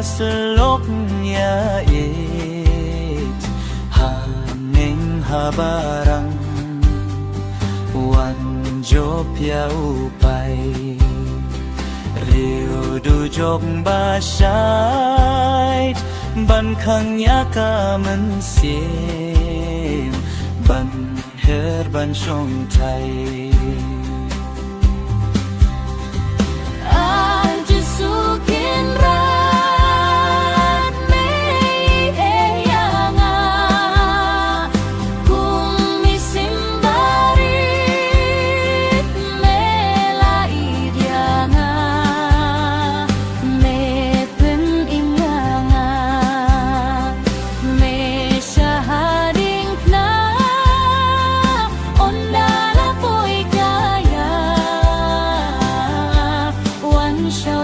paselok niya it haning habarang wanjo pia upay Rio du jok basyait ban khang ya ka men sim ban her ban shong thai Sukin rat mei eyanga kung isimbarit mela idyanga me pen inganga me shahading na ondala poi kaya wan show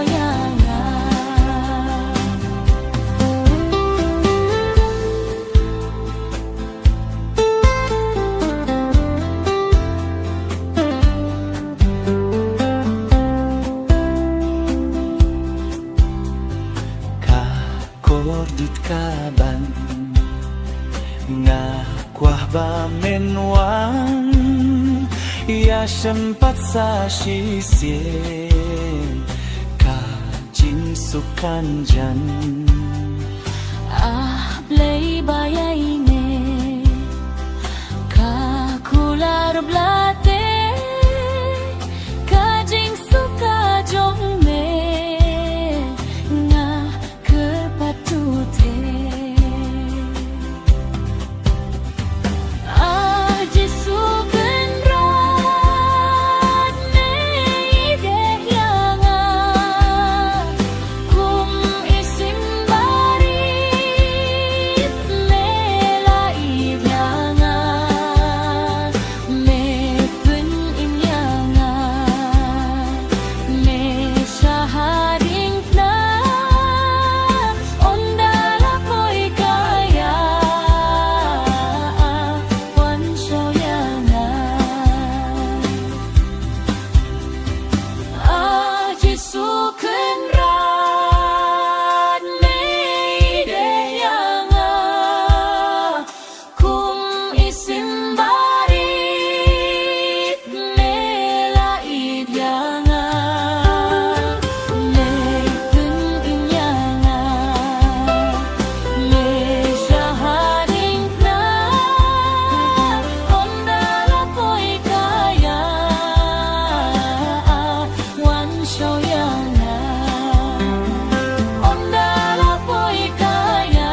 Kordit kaban nga kuah ba menwang ya sempat sa sisien ka jin sukan jan play bayay ne ka kular blate ka jing suka jong me nga kerpatute aji suken rat ne idehyanga kum isimbarit mela idyanga me pen imyanga me shahading na ondala poi kaya wan shoyanga aji suken rat mei deyanga kum isimbarit mela idyanga me pen imyanga me shahading na ondala poi kaya wan shoyanga ondala poi kaya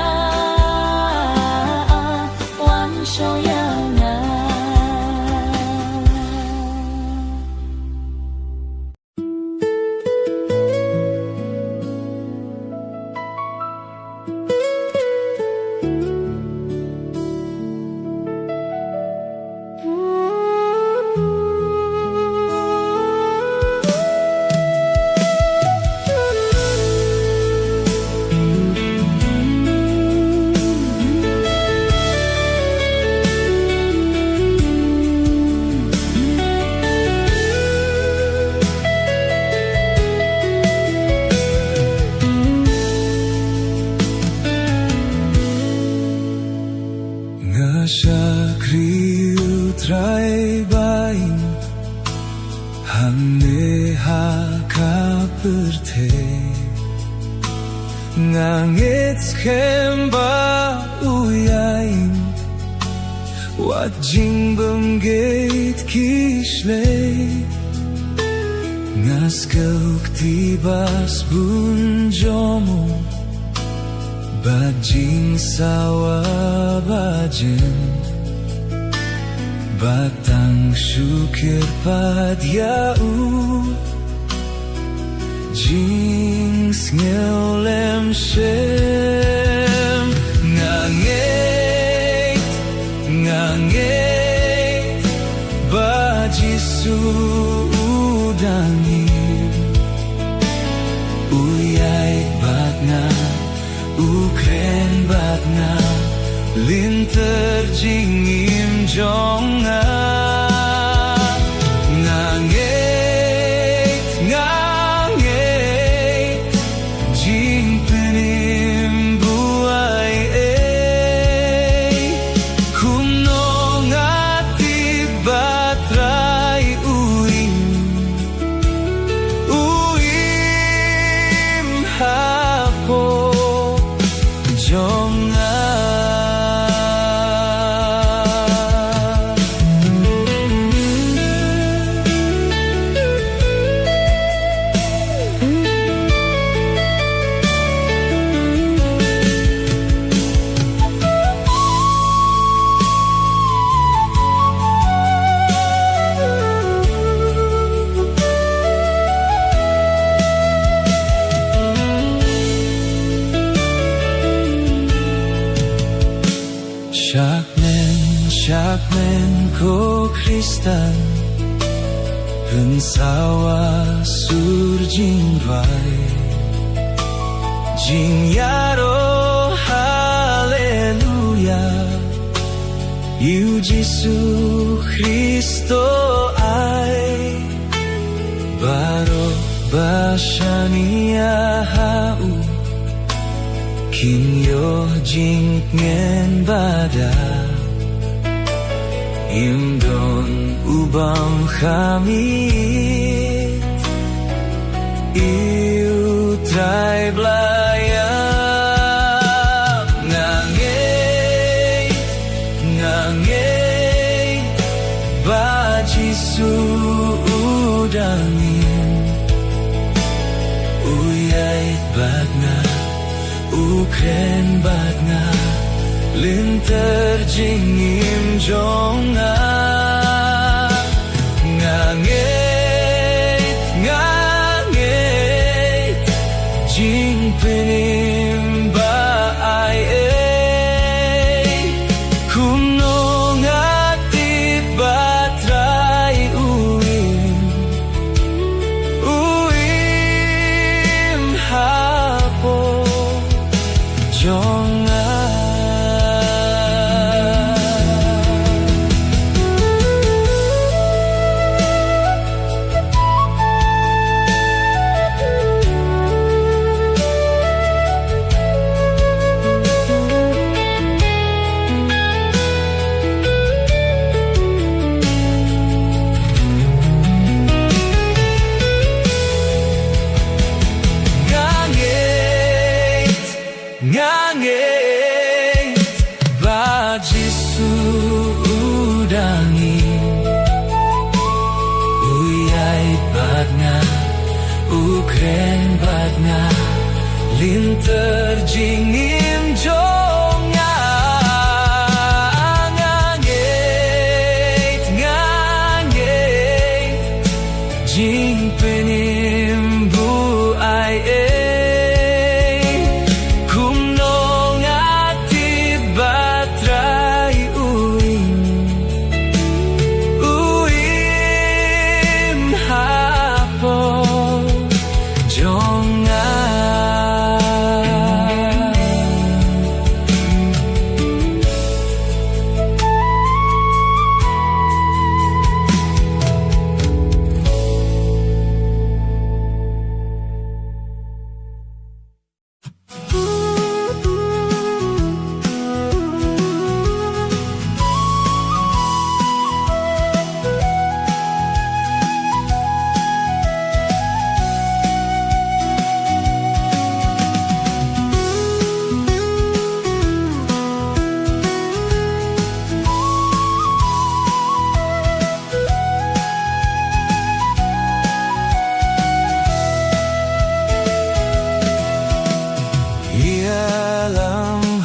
wan shoyanga nga shakriu trai bain hanne ha ka perte ngangets kemba uyain wajing bumgate kishley ngaskauk tibas bunjomo bajing sawa bajin batang syukir padyau jing sngelem shem ngangeit baji sudangi uyai batna ukren batna linter jingim jonga ngangeit jing penin Syakmen ko Kristen Hun sawa sur jing vai Jing yaro haleluya Yu Jesu Kristo ai Baro bashania hau Kim yo jing ngen bada Im don ubam khamit Iu trai blaya Ngangeit Baji suudangin Uyait bagna Ukren bagna Linter jingim jonga Ngangeit Jing penim ba ai Kumno ngatit batrai Uim hapo jonga Ngangeit Baji suudangi Uyait bagna Ukren bagna Linter jingim jonga Ngangeit Jing penim bu ai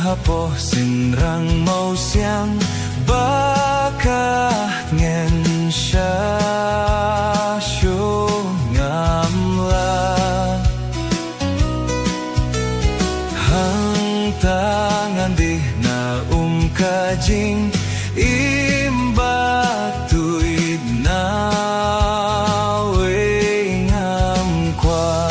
Hapoh sinrang mau siang bakah ngen syasyo ngamla hang tangan di na kajing imbatuid na ngam kwa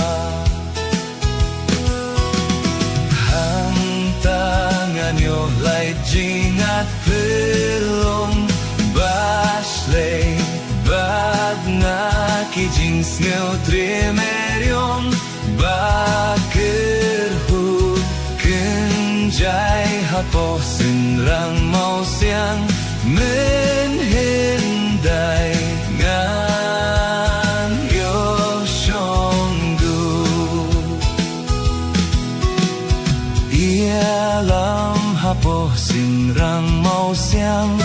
Jingat pelong basley bad na kijing snel tremerion bakir hu kenjai hapoh sinrang mau siang menhindai ngan yo shongdu ialam hapoh sinrang mau siang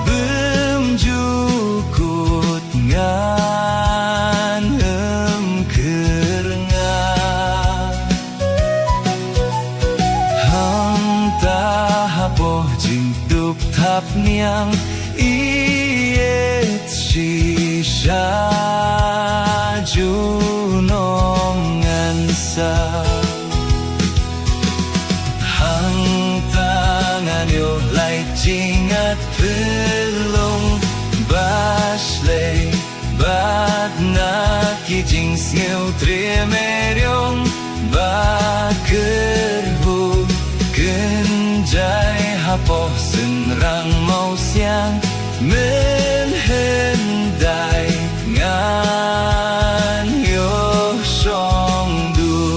bemjukut ngan kernga hang ta hapoh jingduk tap niang iet shisha junongan sa jingat pelong Bashley Bad na kijing sngeu tremeryong Bakerhu Genjai hapoh senrang mau siang Menhendai ngan yo song du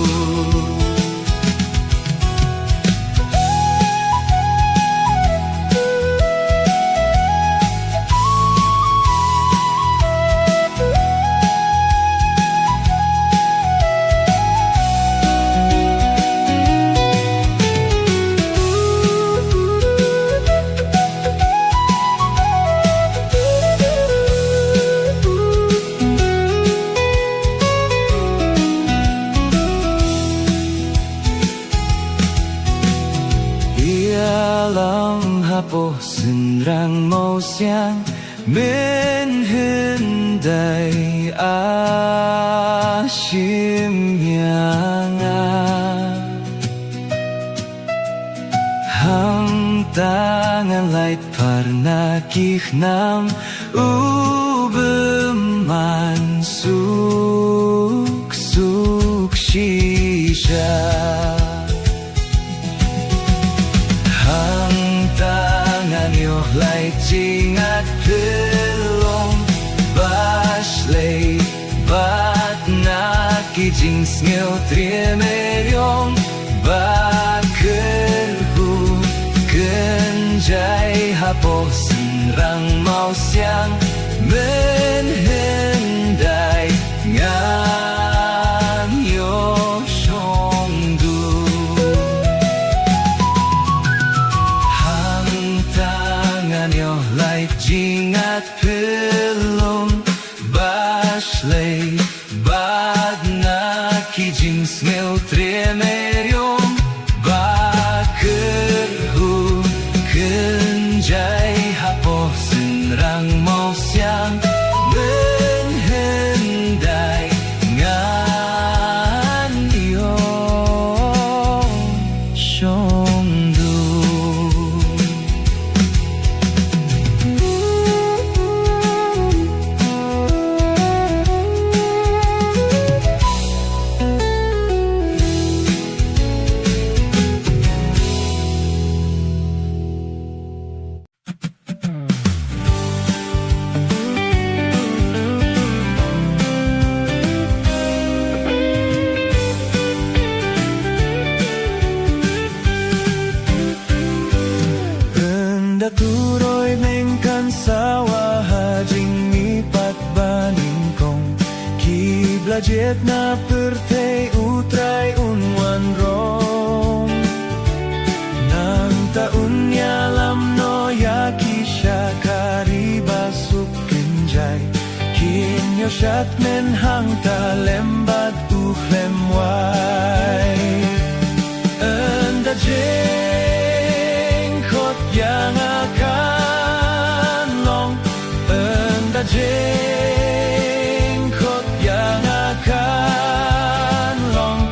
Alam hapoh senrang mau siang Menhendai asyim yanga Hang tangan lait parna kihnam Ubeman suk shisha Lai jingat pelong Bashley Bat na kijing sngeu tremeryong Bakerhu Genjai hapoh senrang mau siang Menhendai ngan yo song du Lai jingat pelong Bashley Bad na kijing sngeu tremeryong Bakerhu Genjai hapoh senrang mau siang Menhendai ngan yo song du Turoy mengkan sawah hajing mipat baningkong Kiblajet na pertay utray unwan rong Nang taun yalam no yaki siya karibasuk kenjay Kinyo siyat menhang talembat uklemway Anda yang akan long Enda jengkot yang akan long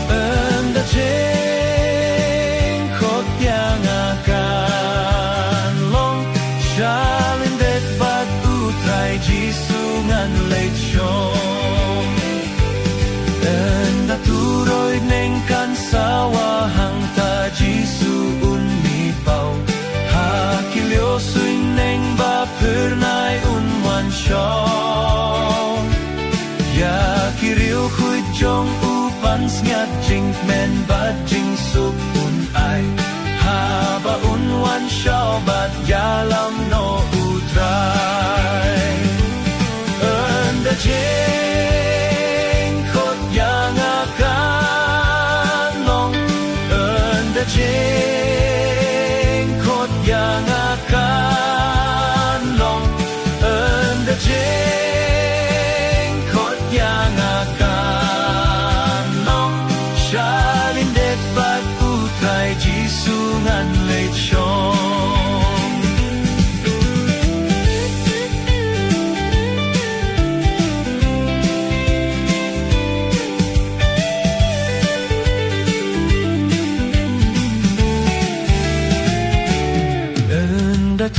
Enda jengkot yang akan long Shalin det bat utray jisungan lechong Enda turoy nengkan sawahang ta jisuun mipau Hakilyo suin neng ba pernay unwan syong Ya kiriyo kuy jong upan sngat jing men ba jing supun ay Haba unwan syao bat yalam no utray Enda jengkot yang akan long Enda jengkot yang akan long Enda jengkot yang akan long Shalin det bat utray jisungan lechong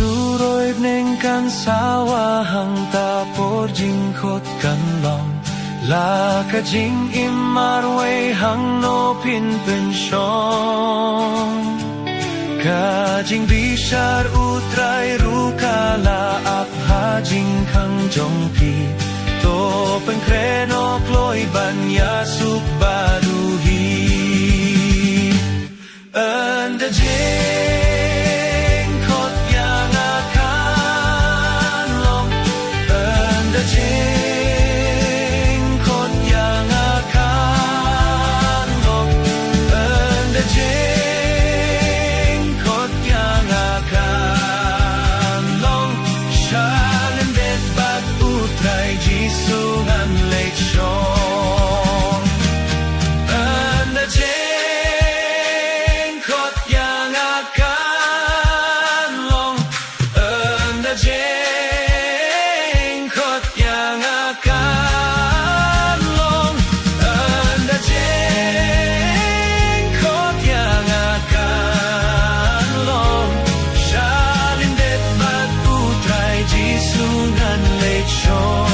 Suroi nengkan sawahang tapor jingkot kan long La ka jing imar wei hang no pin pensyong Ka jing bishar utrai rukala ap ha jing kang jong pi To pengkreno kloi banya suk baruhi Anda jing kot yang akan long Anda jing kot yang akan long Anda jing kot yang akan long Shalem det bat utrai jisungan leit syong Anda jing kot yang akan long Anda jing kot yang akan long Anda jing kot yang akan long Shalin det bat utrai jisungan leit syong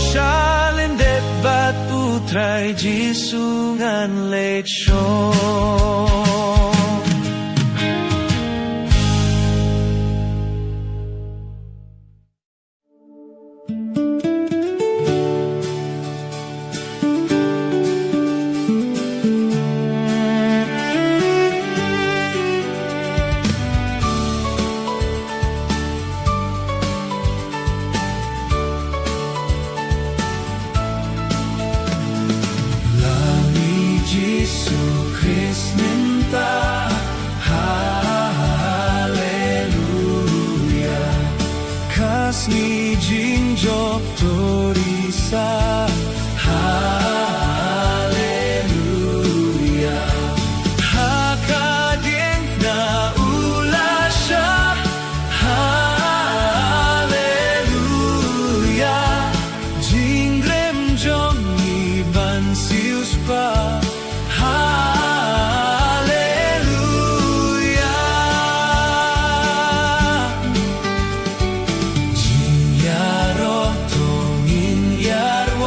Shalin det bat utrai jisungan leit syong Lami Jesu Christ minta Haleluya Kasni jinjok torisa Haleluya Hakadien na ulasya Haleluya Jingrem jong iban sius pa Haleluya Jing yaro tongin yarwa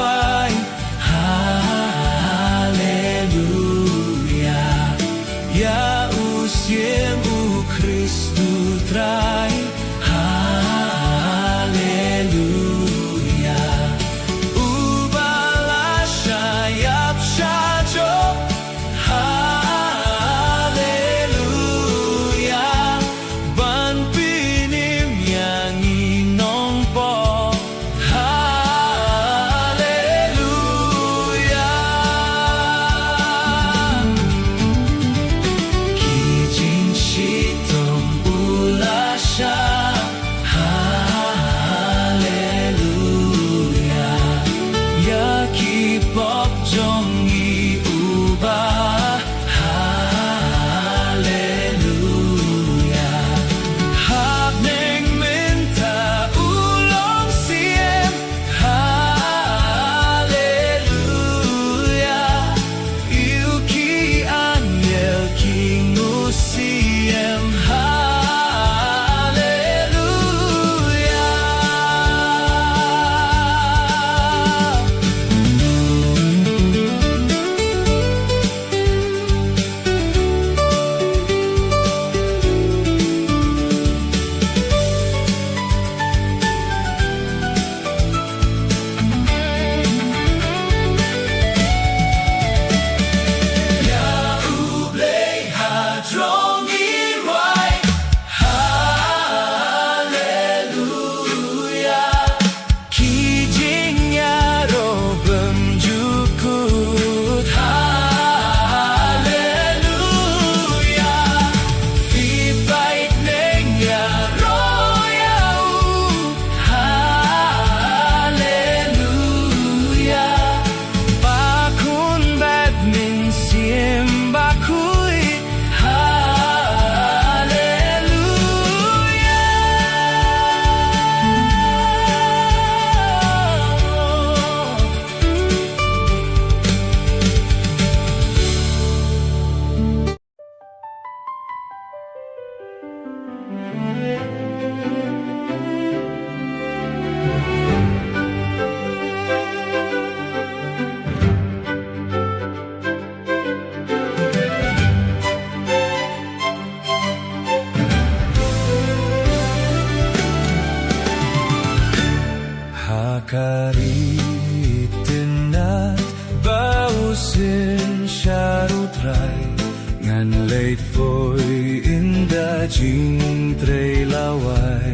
jing trei lawai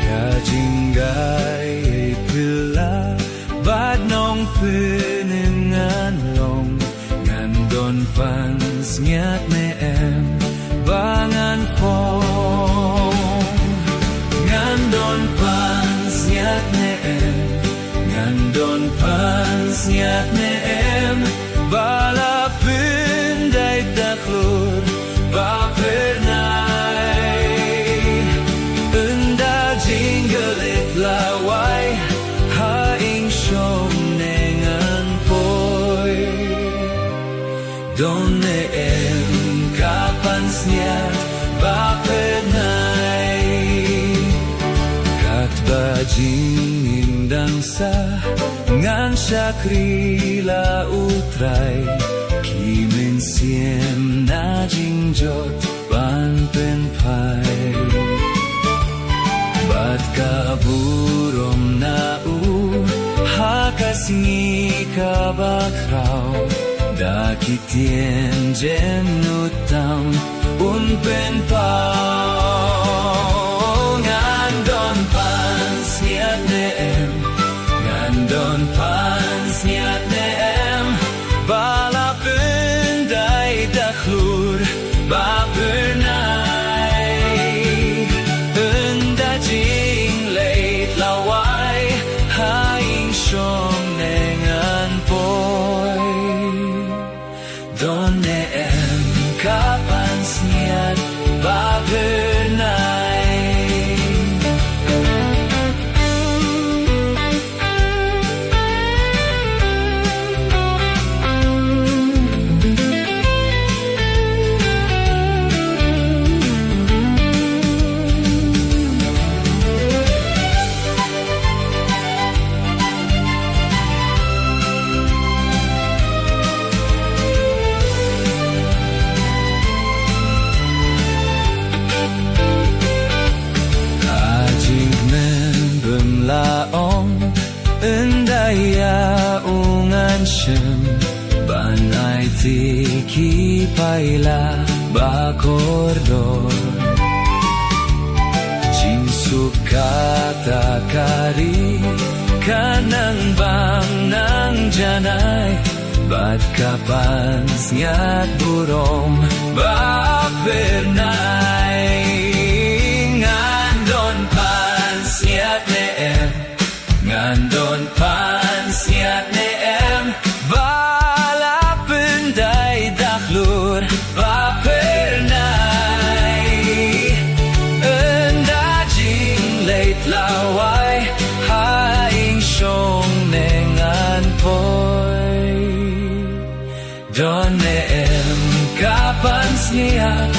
ka jinggai pila bad nong penengan long ngan don pans nyat me em bangan pong ngan don pans nyat me em ngan don pans nyat me em bala pendai taklur ba pernai enda jinggalit lawai haing syom nengan poi don ne em kapan sniat ba pernai kat bajing indang sa ngan syakrila utrai kimin siem na jingjot ban pen pai bat kaburom na u hakas ngi kabakrau dakitien jem nutam un pen pau ngan don pans niat ne em ngan don pans niat ne em bala pendai daklur ba pernai enda jing leit lawai haing syom nengan poi don ne em kapan sniat ba pernai laong endaya ungan shem banai tiki paila bakordor jing sukata kari kanang bang nang janai bat kapan sniat burom ba pernai ngandon pan sniat ne em ngandon pan sniat ne em bala pendai daklur ba pernai enda jing leit lawai haing syong nengan poi don ne em kapan sniat